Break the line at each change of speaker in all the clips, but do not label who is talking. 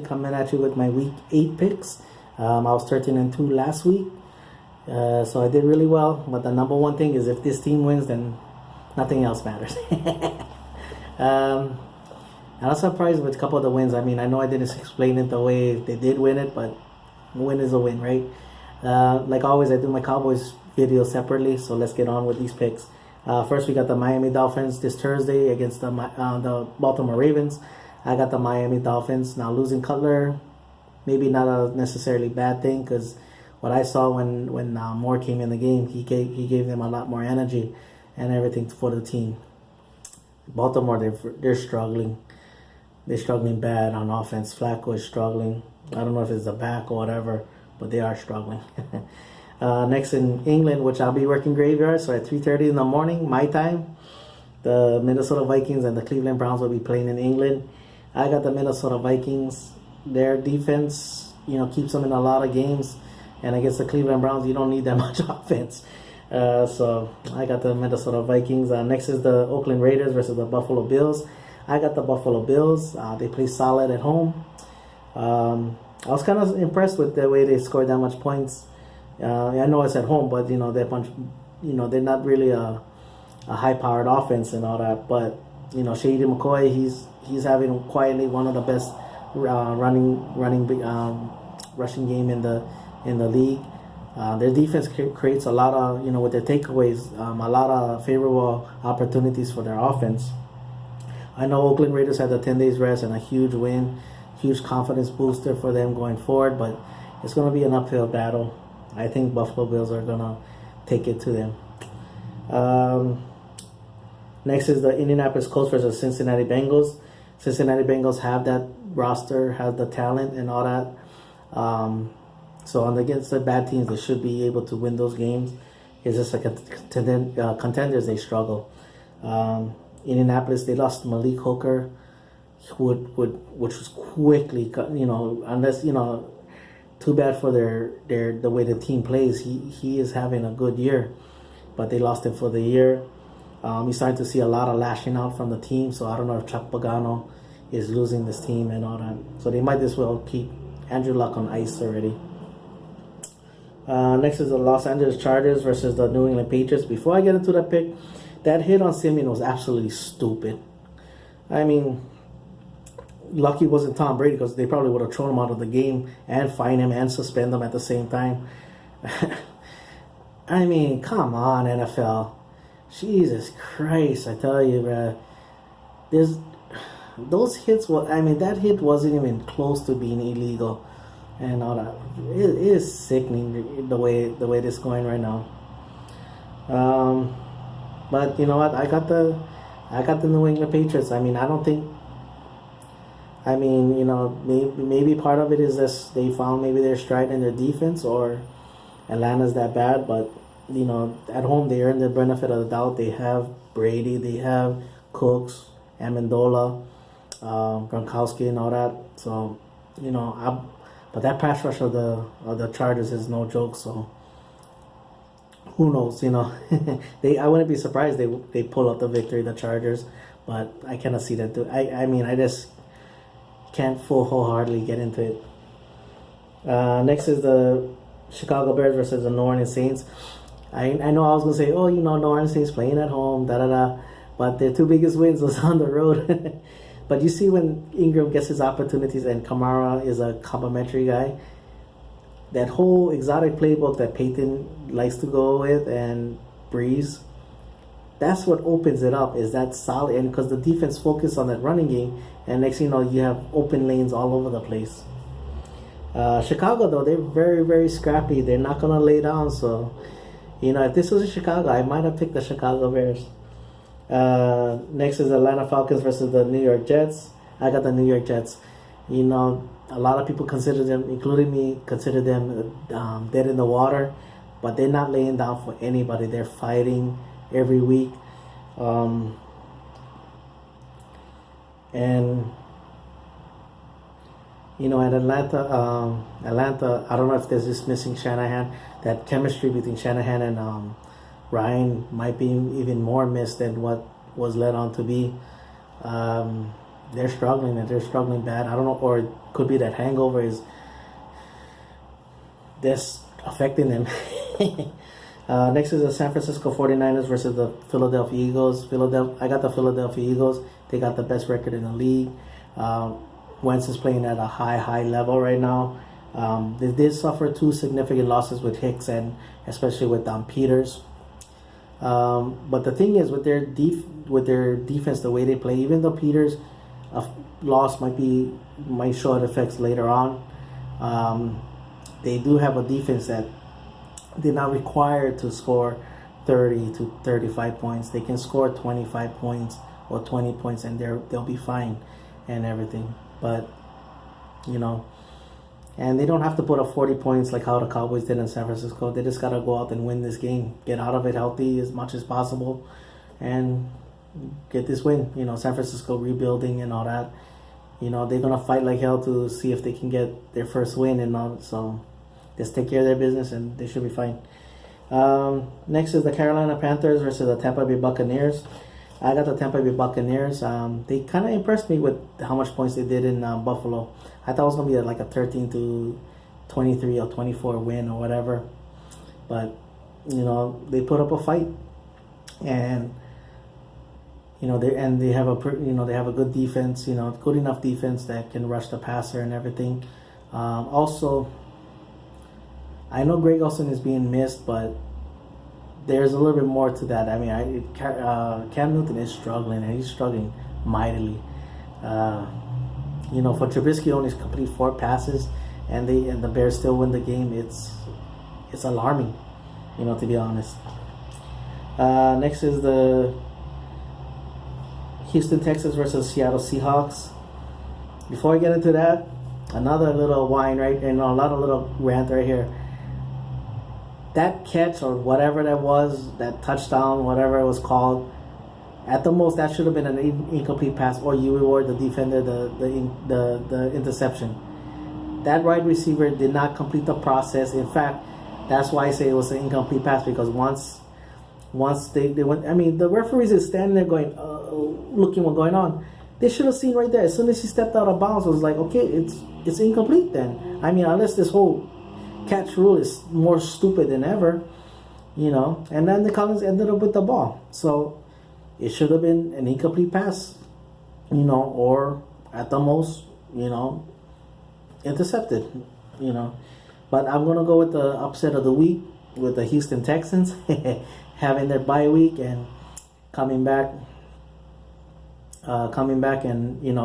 Coming at you with my week 8 picks. I was 13-2 last week, so I did really well. But the number one thing is if this team wins, then nothing else matters. I was surprised with a couple of the wins. I mean, I know I didn't explain it the way they did win it, but a win is a win, right? Like always, I do my Cowboys video separately, so let's get on with these picks. First, we got the Miami Dolphins this Thursday against the Baltimore Ravens. I got the Miami Dolphins. Now, losing Cutler, maybe not a necessarily bad thing, because what I saw when Moore came in the game, he gave them a lot more energy and everything for the team. Baltimore, they're struggling. They're struggling bad on offense. Flacco is struggling. I don't know if it's the back or whatever, but they are struggling. Next in England, which I'll be working graveyard, so at 3:30 in the morning, my time, the Minnesota Vikings and the Cleveland Browns will be playing in England. I got the Minnesota Vikings. Their defense, keeps them in a lot of games. And against the Cleveland Browns, you don't need that much offense. So I got the Minnesota Vikings. Next is the Oakland Raiders versus the Buffalo Bills. I got the Buffalo Bills. They play solid at home. I was kind of impressed with the way they scored that much points. I know it's at home, but they're not really a high-powered offense and all that. But Shady McCoy, he's having quietly one of the best rushing game in the league. Their defense creates a lot of with their takeaways, a lot of favorable opportunities for their offense. I know Oakland Raiders had the 10 days rest and a huge win, huge confidence booster for them going forward, but it's going to be an uphill battle. I think Buffalo Bills are going to take it to them. Next is the Indianapolis Colts versus Cincinnati Bengals. Cincinnati Bengals have that roster, have the talent and all that. So against the bad teams, they should be able to win those games. It's just like contenders, they struggle. Indianapolis, they lost Malik Hooker, which was quickly, unless, too bad for the way the team plays. He is having a good year, but they lost him for the year. You're starting to see a lot of lashing out from the team, so I don't know if Chuck Pagano is losing this team and all that. So they might as well keep Andrew Luck on ice already. Next is the Los Angeles Chargers versus the New England Patriots. Before I get into that pick, that hit on Simeon was absolutely stupid. I mean, lucky it wasn't Tom Brady, because they probably would have thrown him out of the game and fined him and suspend him at the same time. I mean, come on, NFL. Jesus Christ, I tell you, bro. Those hits, that hit wasn't even close to being illegal and all that. It is sickening the way this is going right now. But you know what? I got the New England Patriots. Maybe part of it is this, they found maybe their stride in their defense, or Atlanta's that bad, but at home they earn the benefit of the doubt. They have Brady, they have Cooks, Amendola, Gronkowski, and all that. So, but that pass rush of the Chargers is no joke. So, who knows? I wouldn't be surprised they pull out the victory, the Chargers. But I cannot see that. I just can't wholeheartedly get into it. Next is the Chicago Bears versus the New Orleans Saints. I know I was going to say, New Orleans Saints playing at home, but their two biggest wins was on the road. But you see when Ingram gets his opportunities and Kamara is a complimentary guy, that whole exotic playbook that Peyton likes to go with and Breeze, that's what opens it up, is that solid, and because the defense focused on that running game, and next thing you know, you have open lanes all over the place. Chicago, though, they're very, very scrappy. They're not going to lay down, so if this was in Chicago, I might have picked the Chicago Bears. Next is Atlanta Falcons versus the New York Jets. I got the New York Jets. A lot of people consider them, including me, dead in the water, but they're not laying down for anybody. They're fighting every week. At Atlanta, I don't know if there's this missing Shanahan. That chemistry between Shanahan and Ryan might be even more missed than what was led on to be. they're struggling and they're struggling bad. I don't know, or it could be that hangover is this affecting them. Next is the San Francisco 49ers versus the Philadelphia Eagles. I got the Philadelphia Eagles. They got the best record in the league. Wentz is playing at a high level right now. They did suffer 2 significant losses with Hicks and especially with Peters. But the thing is, with their defense, the way they play, even though Peters' loss might show its effects later on, they do have a defense that they're not required to score 30 to 35 points. They can score 25 points or 20 points, and they'll be fine and everything. But and they don't have to put up 40 points like how the Cowboys did in San Francisco. They just got to go out and win this game, get out of it healthy as much as possible, and get this win. San Francisco rebuilding and all that. They're going to fight like hell to see if they can get their first win and all. So just take care of their business and they should be fine. Next is the Carolina Panthers versus the Tampa Bay Buccaneers. I got the Tampa Bay Buccaneers. They kind of impressed me with how much points they did in Buffalo. I thought it was going to be like a 13 to 23 or 24 win or whatever. But, they put up a fight. And, they have a good defense, good enough defense that can rush the passer and everything. Also, I know Greg Olsen is being missed, but there's a little bit more to that. I mean, Cam Newton is struggling, and he's struggling mightily. For Trubisky only to complete 4 passes, and the Bears still win the game. It's alarming, to be honest. Next is the Houston Texans versus Seattle Seahawks. Before I get into that, another little whine a lot of little rant right here. That catch or whatever that was, that touchdown, whatever it was called, at the most that should have been an incomplete pass, or you reward the defender the interception. That wide receiver did not complete the process. In fact, that's why I say it was an incomplete pass, because once they went, I mean, the referees is standing there going, looking what's going on. They should have seen right there. As soon as he stepped out of bounds, it was like, okay, it's incomplete then. I mean, unless this whole catch rule is more stupid than ever, and then the Collins ended up with the ball. So it should have been an incomplete pass, or at the most, intercepted, But I'm going to go with the upset of the week with the Houston Texans having their bye week and coming back and, with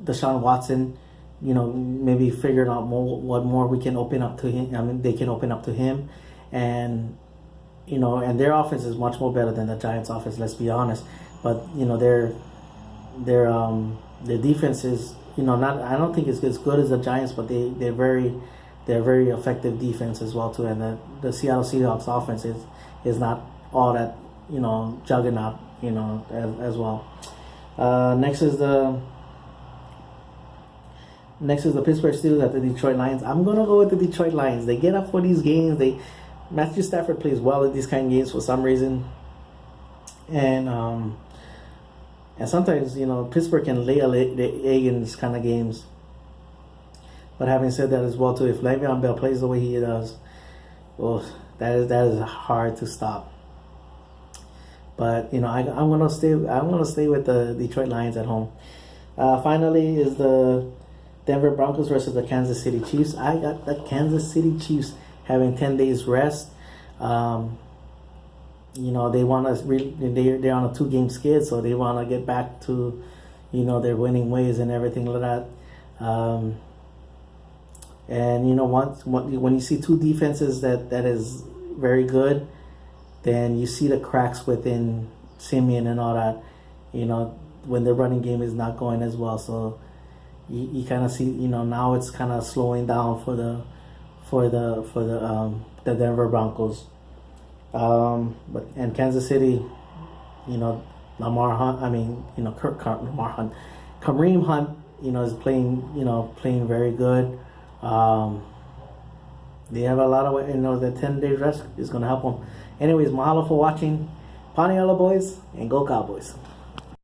Deshaun Watson, maybe figuring out what more we can open up to him. I mean, they can open up to him, and and their offense is much more better than the Giants' offense. Let's be honest, but their defense is not. I don't think it's as good as the Giants, but they're very effective defense as well too. And the Seattle Seahawks offense is not all that juggernaut as well. Next is the Pittsburgh Steelers at the Detroit Lions. I'm gonna go with the Detroit Lions. They get up for these games. Matthew Stafford plays well in these kind of games for some reason, and sometimes Pittsburgh can lay an egg in these kind of games. But having said that as well too, if Le'Veon Bell plays the way he does, well, that is hard to stop. But I'm gonna stay with the Detroit Lions at home. Finally is the Denver Broncos versus the Kansas City Chiefs. I got the Kansas City Chiefs having 10 days rest. They want to they're on a 2-game skid, so they want to get back to their winning ways and everything like that. And when you see 2 defenses that is very good, then you see the cracks within Simeon and all that. When the running game is not going as well, so you kind of see now it's kind of slowing down for the Denver Broncos. And Kansas City, Lamar Hunt. I mean, Lamar Hunt, Kareem Hunt. Is playing very good. They have a lot of, the 10-day rest is going to help them. Anyways, mahalo for watching. Paniella boys, and go Cowboys.